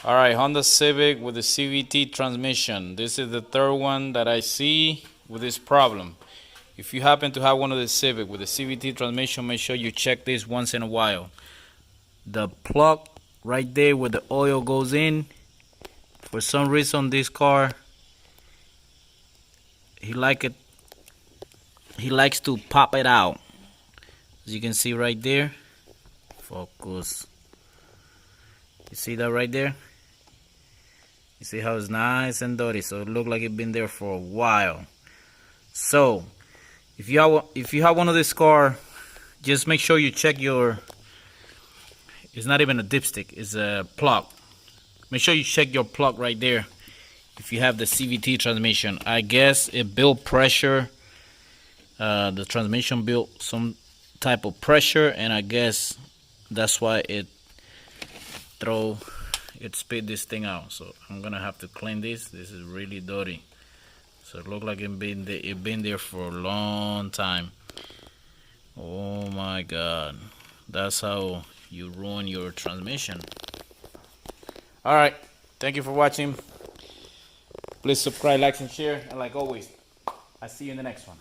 All right, Honda Civic with the CVT transmission. This is the third one that I see with this problem. If you happen to have one of the Civic with the CVT transmission, make sure you check this once in a while. The plug right there where the oil goes in, for some reason this car, he likes to pop it out. As you can see right there. Focus. You see that right there? You see how it's nice and dirty, so it looks like it's been there for a while. So if you have one of this car, just make sure you check your, it's not even a dipstick, it's a plug. Make sure you check your plug right there if you have the CVT transmission. I guess it built pressure, the transmission built some type of pressure, and I guess that's why it spit this thing out. So I'm gonna have to clean this. This is really dirty, so it looks like it been there for a long time. Oh my god, that's how you ruin your transmission. All right, thank you for watching. Please subscribe, like, and share, and like always, I'll see you in the next one.